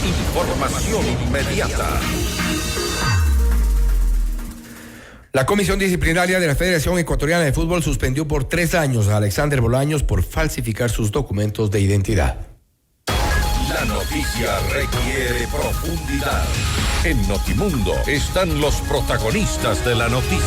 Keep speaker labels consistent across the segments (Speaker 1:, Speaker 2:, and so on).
Speaker 1: Información inmediata.
Speaker 2: La Comisión Disciplinaria de la Federación Ecuatoriana de Fútbol suspendió por 3 años a Alexander Bolaños por falsificar sus documentos de identidad.
Speaker 1: La noticia requiere profundidad. En Notimundo están los protagonistas de la noticia.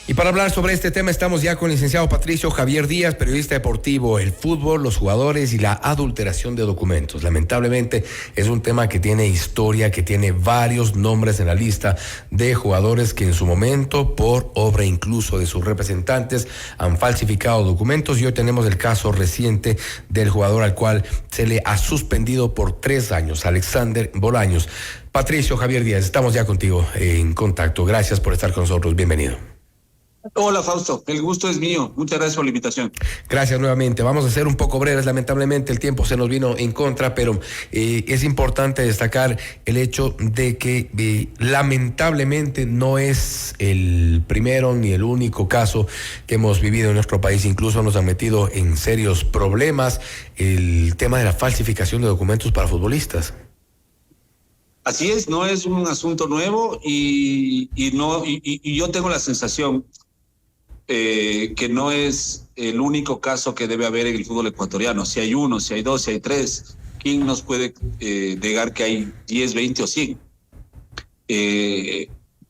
Speaker 2: Y para hablar sobre este tema estamos ya con el licenciado Patricio Javier Díaz, periodista deportivo, el fútbol, los jugadores y la adulteración de documentos. Lamentablemente es un tema que tiene historia, que tiene varios nombres en la lista de jugadores que en su momento, por obra incluso de sus representantes, han falsificado documentos, y hoy tenemos el caso reciente del jugador al cual se le ha suspendido por 3 años, Alexander Bolaños. Patricio Javier Díaz, estamos ya contigo en contacto. Gracias por estar con nosotros. Bienvenido.
Speaker 3: Hola Fausto, el gusto es mío, muchas gracias por la invitación.
Speaker 2: Gracias nuevamente, vamos a ser un poco breves, lamentablemente el tiempo se nos vino en contra, pero es importante destacar el hecho de que lamentablemente no es el primero ni el único caso que hemos vivido en nuestro país, incluso nos han metido en serios problemas el tema de la falsificación de documentos para futbolistas.
Speaker 3: Así es, no es un asunto nuevo y yo tengo la sensación que no es el único caso que debe haber en el fútbol ecuatoriano. Si hay uno, si hay dos, si hay tres, ¿quién nos puede negar que hay 10, 20 o 100?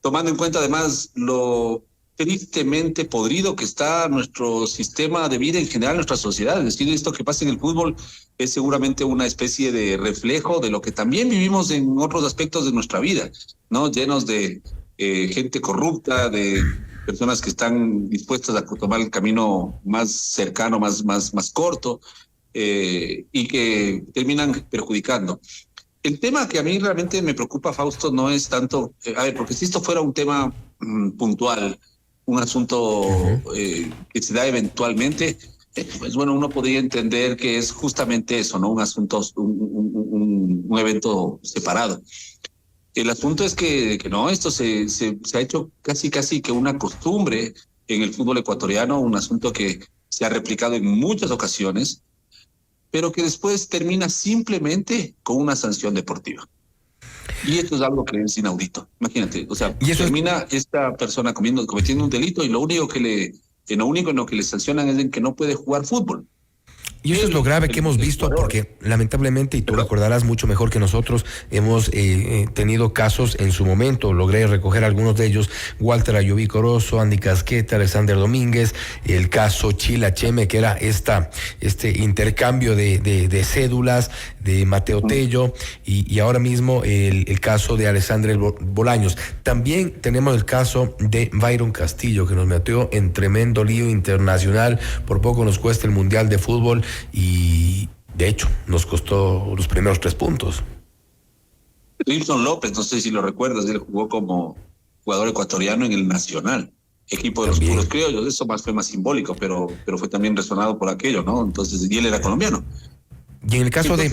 Speaker 3: Tomando en cuenta además lo tristemente podrido que está nuestro sistema de vida en general, nuestra sociedad. Es decir, esto que pasa en el fútbol es seguramente una especie de reflejo de lo que también vivimos en otros aspectos de nuestra vida, ¿no? Llenos de gente corrupta, de personas que están dispuestas a tomar el camino más cercano, más corto, y que terminan perjudicando. El tema que a mí realmente me preocupa, Fausto, no es tanto, porque si esto fuera un tema puntual, un asunto que se da eventualmente, pues bueno, uno podría entender que es justamente eso, ¿no? Un asunto, un evento separado. El asunto es que no, esto se ha hecho casi que una costumbre en el fútbol ecuatoriano, un asunto que se ha replicado en muchas ocasiones, pero que después termina simplemente con una sanción deportiva. Y esto es algo que es inaudito. Imagínate, o sea, termina esta persona cometiendo un delito y lo único en lo que le sancionan es en que no puede jugar fútbol.
Speaker 2: Y eso es lo grave que hemos visto, porque lamentablemente, y tú recordarás mucho mejor que nosotros, hemos tenido casos en su momento, logré recoger algunos de ellos: Walter Ayoví Corozo, Andy Casqueta, Alexander Domínguez, el caso Chila Cheme, que era este intercambio de cédulas de Mateo Tello, y ahora mismo el caso de Alexander Bolaños. También tenemos el caso de Byron Castillo, que nos metió en tremendo lío internacional, por poco nos cuesta el Mundial de Fútbol, y de hecho nos costó los primeros 3 puntos.
Speaker 3: Wilson López, no sé si lo recuerdas, él jugó como jugador ecuatoriano en el Nacional, equipo de también los puros criollos. Eso fue más simbólico, pero fue también resonado por aquello, ¿no? Entonces, y él era colombiano.
Speaker 2: Y en el caso de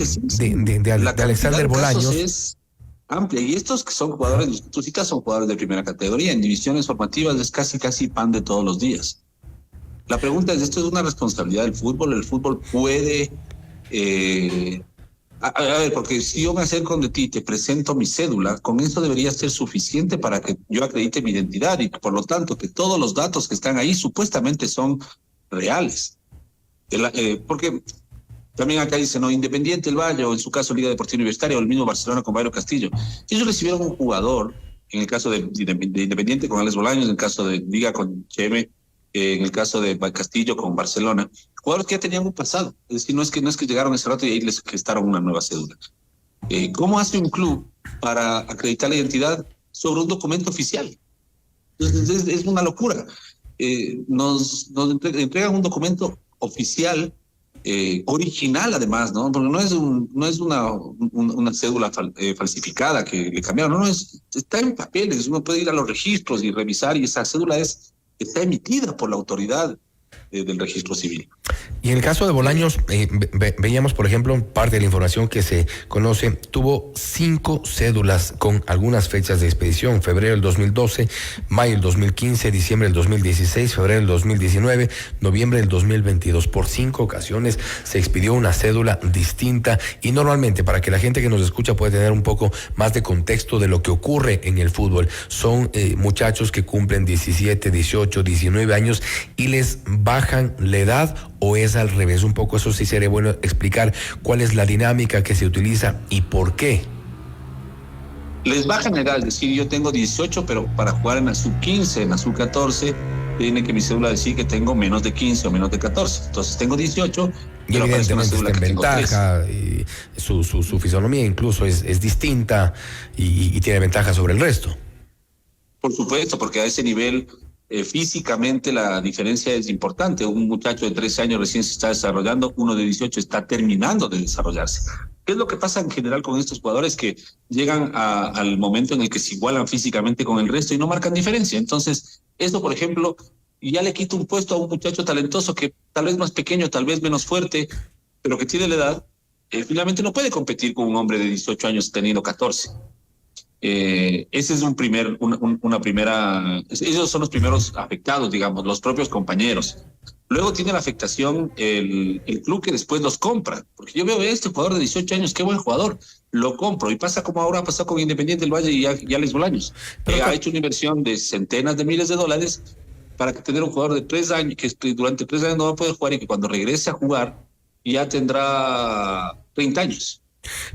Speaker 2: Alexander Bolaños
Speaker 3: es amplia, y estos que son jugadores, los que tú citas, son jugadores de primera categoría. En divisiones formativas es casi pan de todos los días. La pregunta es, ¿esto es una responsabilidad del fútbol? ¿El fútbol puede...? A ver, porque si yo me acerco de ti, te presento mi cédula, con eso debería ser suficiente para que yo acredite mi identidad y por lo tanto que todos los datos que están ahí supuestamente son reales. Porque también acá dice, ¿no? Independiente del Valle, o en su caso Liga Deportiva Universitaria, o el mismo Barcelona con Byron Castillo. Ellos recibieron un jugador, en el caso de Independiente con Alex Bolaños, en el caso de Liga con Cheme, en el caso de Castillo con Barcelona, jugadores que ya tenían un pasado. Es decir, no es que llegaron ese rato y ahí les gestaron una nueva cédula. ¿Cómo hace un club para acreditar la identidad sobre un documento oficial? Entonces, es una locura. Nos entregan un documento oficial, original además, ¿no? Porque no es una cédula falsificada que le cambiaron, no, está en papeles. Uno puede ir a los registros y revisar, y esa cédula está emitida por la autoridad del registro civil.
Speaker 2: Y en el caso de Bolaños, veíamos, por ejemplo, parte de la información que se conoce, tuvo 5 cédulas con algunas fechas de expedición: febrero del 2012, mayo del 2015, diciembre del 2016, febrero del 2019, noviembre del 2022. Por 5 ocasiones se expidió una cédula distinta, y normalmente, para que la gente que nos escucha pueda tener un poco más de contexto de lo que ocurre en el fútbol, son muchachos que cumplen 17, 18, 19 años y les bajan la edad, o es al revés. Un poco eso sí sería bueno explicar cuál es la dinámica que se utiliza y por qué.
Speaker 3: Les bajan la edad, es decir, yo tengo 18, pero para jugar en la sub-15, en la sub-14, tiene que mi cédula decir que tengo menos de 15 o menos de 14. Entonces tengo 18,
Speaker 2: y
Speaker 3: pero
Speaker 2: evidentemente está en ventaja, y su fisonomía incluso es distinta y tiene ventaja sobre el resto.
Speaker 3: Por supuesto, porque a ese nivel físicamente la diferencia es importante. Un muchacho de 13 años recién se está desarrollando, uno de 18 está terminando de desarrollarse. ¿Qué es lo que pasa en general con estos jugadores? Que llegan al momento en el que se igualan físicamente con el resto y no marcan diferencia. Entonces, eso, por ejemplo, ya le quita un puesto a un muchacho talentoso que tal vez más pequeño, tal vez menos fuerte, pero que tiene la edad, finalmente no puede competir con un hombre de 18 años teniendo 14. Ese es una primera, esos son los primeros afectados, digamos, los propios compañeros. Luego tiene la afectación el club que después los compra, porque yo veo este jugador de 18 años, qué buen jugador, lo compro, y pasa como ahora ha pasado con Independiente del Valle y Alex Bolaños. Ha hecho una inversión de centenas de miles de dólares para tener un jugador de 3 años, que durante 3 años no va a poder jugar, y que cuando regrese a jugar ya tendrá 30 años.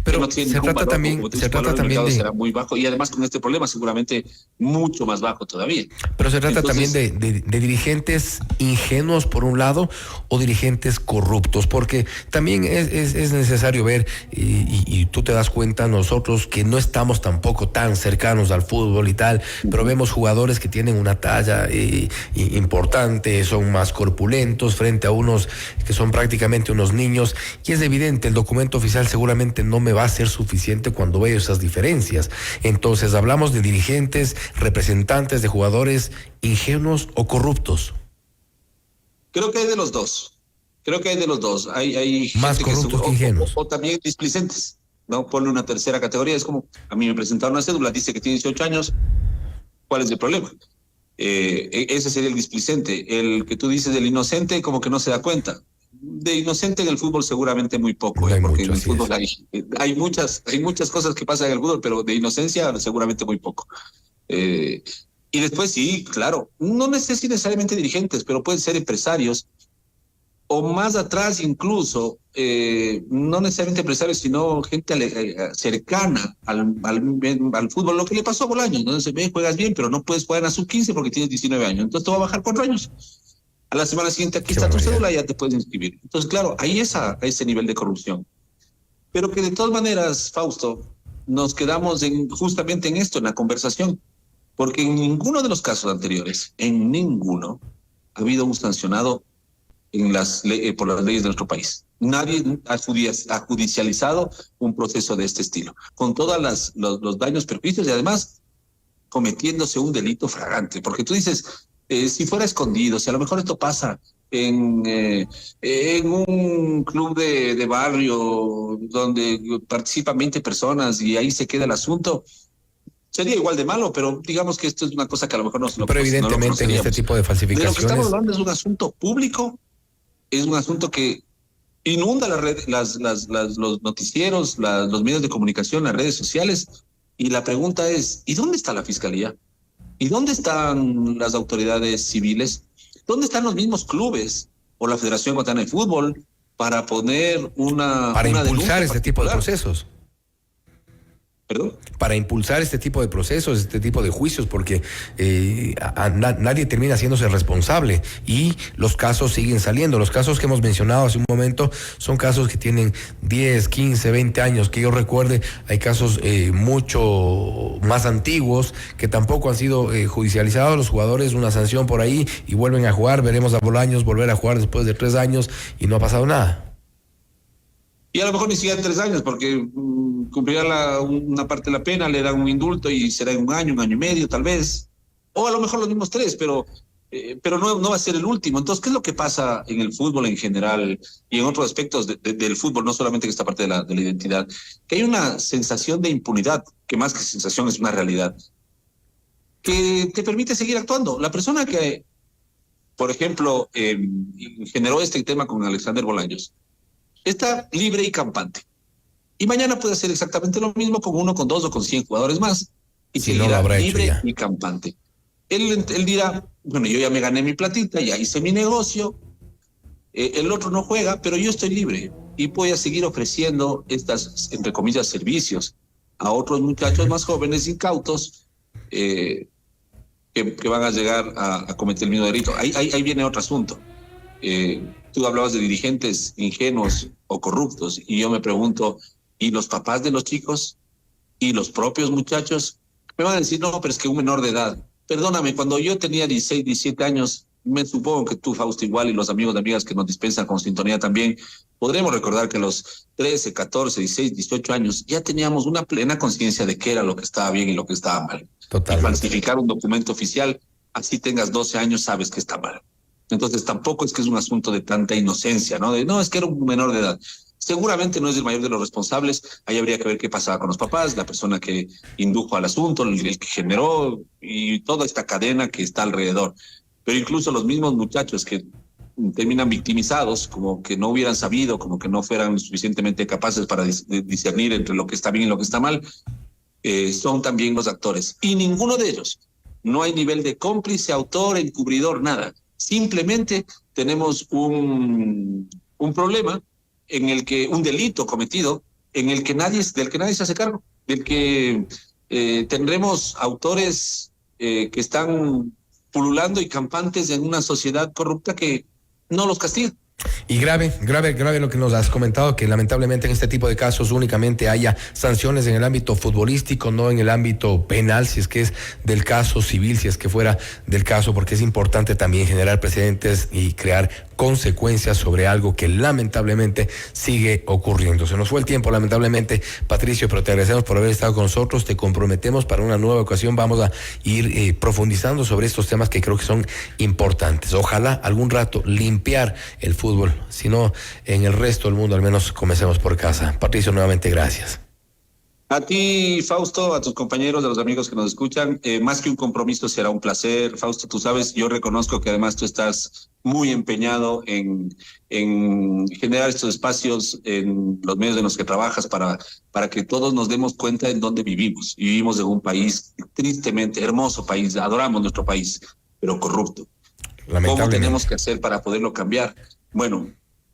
Speaker 2: Pero
Speaker 3: no
Speaker 2: se trata también
Speaker 3: de... será muy bajo, y además con este problema seguramente mucho más bajo todavía.
Speaker 2: Pero se trata también de dirigentes ingenuos por un lado, o dirigentes corruptos, porque también es necesario ver, y tú te das cuenta, nosotros que no estamos tampoco tan cercanos al fútbol y tal, pero vemos jugadores que tienen una talla importante, son más corpulentos frente a unos que son prácticamente unos niños, y es evidente, el documento oficial seguramente no me va a ser suficiente cuando veo esas diferencias. Entonces hablamos de dirigentes, representantes de jugadores ingenuos o corruptos.
Speaker 3: Creo que hay de los dos. Hay
Speaker 2: más
Speaker 3: gente
Speaker 2: corruptos que ingenuos.
Speaker 3: O también displicentes, ¿no? Ponle una tercera categoría. Es como, a mí me presentaron una cédula, dice que tiene 18 años. ¿Cuál es el problema? Ese sería el displicente. El que tú dices del inocente, como que no se da cuenta. De inocente en el fútbol seguramente muy poco, porque en el fútbol hay muchas cosas que pasan en el fútbol, pero de inocencia seguramente muy poco. Y después sí, claro, no necesariamente dirigentes, pero pueden ser empresarios, o más atrás incluso, no necesariamente empresarios, sino gente cercana al fútbol. Lo que le pasó a Bolaños, ¿no? Se ve, juegas bien, pero no puedes jugar en la sub-15 porque tienes 19 años, entonces te va a bajar 4 años. A la semana siguiente aquí está tu cédula y ya te puedes inscribir. Entonces, claro, hay ese nivel de corrupción. Pero que de todas maneras, Fausto, nos quedamos justamente en esto, en la conversación, porque en ninguno de los casos anteriores, en ninguno, ha habido un sancionado por las leyes de nuestro país. Nadie ha judicializado un proceso de este estilo, con todos los daños, perjuicios, y además cometiéndose un delito flagrante. Porque tú dices... si fuera escondido, si a lo mejor esto pasa en un club de barrio donde participan 20 personas y ahí se queda el asunto, sería igual de malo, pero digamos que esto es una cosa que a lo mejor no se lo
Speaker 2: Pero evidentemente en este tipo de falsificaciones...
Speaker 3: De lo que estamos hablando es un asunto público, es un asunto que inunda las redes, los noticieros, los medios de comunicación, las redes sociales, y la pregunta es, ¿y dónde está la fiscalía? ¿Y dónde están las autoridades civiles? ¿Dónde están los mismos clubes o la Federación Ecuatoriana de Fútbol para poner para
Speaker 2: impulsar este tipo de procesos?
Speaker 3: ¿Perdón?
Speaker 2: Para impulsar este tipo de procesos, este tipo de juicios, porque nadie termina haciéndose responsable y los casos siguen saliendo. Los casos que hemos mencionado hace un momento son casos que tienen 10, 15, 20 años. Que yo recuerde, hay casos mucho más antiguos que tampoco han sido judicializados. Los jugadores, una sanción por ahí y vuelven a jugar. Veremos a Bolaños volver a jugar después de 3 años y no ha pasado nada.
Speaker 3: Y a lo mejor ni siquiera 3 años, porque cumplirá una parte de la pena, le dan un indulto y será en un año y medio tal vez. O a lo mejor los mismos 3, pero pero no va a ser el último. Entonces, ¿qué es lo que pasa en el fútbol en general y en otros aspectos del fútbol, no solamente en esta parte de la identidad? Que hay una sensación de impunidad, que más que sensación es una realidad, que te permite seguir actuando. La persona que, por ejemplo, generó este tema con Alexander Bolaños, está libre y campante. Y mañana puede hacer exactamente lo mismo con 1, con 2 o con 100 jugadores más. Y
Speaker 2: Si
Speaker 3: seguirá
Speaker 2: no lo habrá
Speaker 3: libre
Speaker 2: hecho ya.
Speaker 3: y campante. Él dirá, bueno, yo ya me gané mi platita, ya hice mi negocio, el otro no juega, pero yo estoy libre y voy a seguir ofreciendo estas, entre comillas, servicios a otros muchachos más jóvenes, incautos, que van a llegar a cometer el mismo delito. Ahí viene otro asunto. Tú hablabas de dirigentes ingenuos o corruptos, y yo me pregunto, ¿y los papás de los chicos? ¿Y los propios muchachos? Me van a decir, no, pero es que un menor de edad. Perdóname, cuando yo tenía 16, 17 años, me supongo que tú, Fausto, igual, y los amigos y amigas que nos dispensan con sintonía también, podremos recordar que a los 13, 14, 16, 18 años ya teníamos una plena conciencia de qué era lo que estaba bien y lo que estaba mal.
Speaker 2: Totalmente.
Speaker 3: Y falsificar un documento oficial, así tengas 12 años, sabes que está mal. Entonces tampoco es que es un asunto de tanta inocencia, ¿no? No, es que era un menor de edad. Seguramente no es el mayor de los responsables. Ahí habría que ver qué pasaba con los papás, la persona que indujo al asunto, el que generó, y toda esta cadena que está alrededor. Pero incluso los mismos muchachos que terminan victimizados, como que no hubieran sabido, como que no fueran suficientemente capaces para discernir entre lo que está bien y lo que está mal, son también los actores. Y ninguno de ellos, no hay nivel de cómplice, autor, encubridor, nada. Simplemente tenemos un problema en el que, un delito cometido, en el que del que nadie se hace cargo, del que tendremos autores que están pululando y campantes en una sociedad corrupta que no los castiga.
Speaker 2: Y grave lo que nos has comentado, que lamentablemente en este tipo de casos únicamente haya sanciones en el ámbito futbolístico, no en el ámbito penal, si es que es del caso civil, si es que fuera del caso, porque es importante también generar precedentes y crear consecuencias sobre algo que lamentablemente sigue ocurriendo. Se nos fue el tiempo, lamentablemente, Patricio, pero te agradecemos por haber estado con nosotros. Te comprometemos para una nueva ocasión. Vamos a ir profundizando sobre estos temas que creo que son importantes. Ojalá algún rato limpiar el fútbol, si no en el resto del mundo, al menos comencemos por casa. Patricio, nuevamente gracias.
Speaker 3: A ti, Fausto, a tus compañeros, a los amigos que nos escuchan, más que un compromiso, será un placer. Fausto, tú sabes, yo reconozco que además tú estás muy empeñado en generar estos espacios en los medios en los que trabajas para que todos nos demos cuenta en dónde vivimos. Y vivimos en un país, tristemente, hermoso país, adoramos nuestro país, pero corrupto. ¿Cómo tenemos que hacer para poderlo cambiar? Bueno,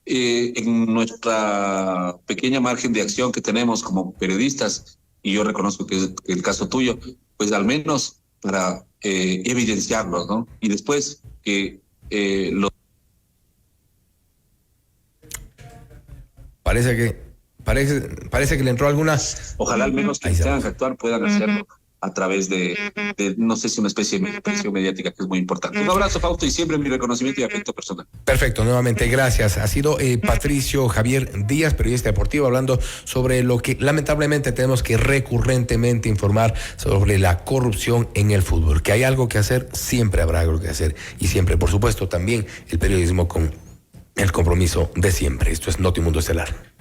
Speaker 3: en nuestra pequeña margen de acción que tenemos como periodistas, y yo reconozco que es el caso tuyo, pues al menos para evidenciarlo, ¿no? Y después que
Speaker 2: Parece que le entró alguna.
Speaker 3: Ojalá al menos quienes tengan que actuar puedan hacerlo a través de, no sé si una especie de presión mediática, que es muy importante. Un abrazo, Fausto, y siempre mi reconocimiento y afecto personal.
Speaker 2: Perfecto, nuevamente gracias. Ha sido Patricio Javier Díaz, periodista deportivo, hablando sobre lo que lamentablemente tenemos que recurrentemente informar sobre la corrupción en el fútbol. Que hay algo que hacer, siempre habrá algo que hacer, y siempre, por supuesto, también el periodismo con el compromiso de siempre. Esto es Notimundo Estelar.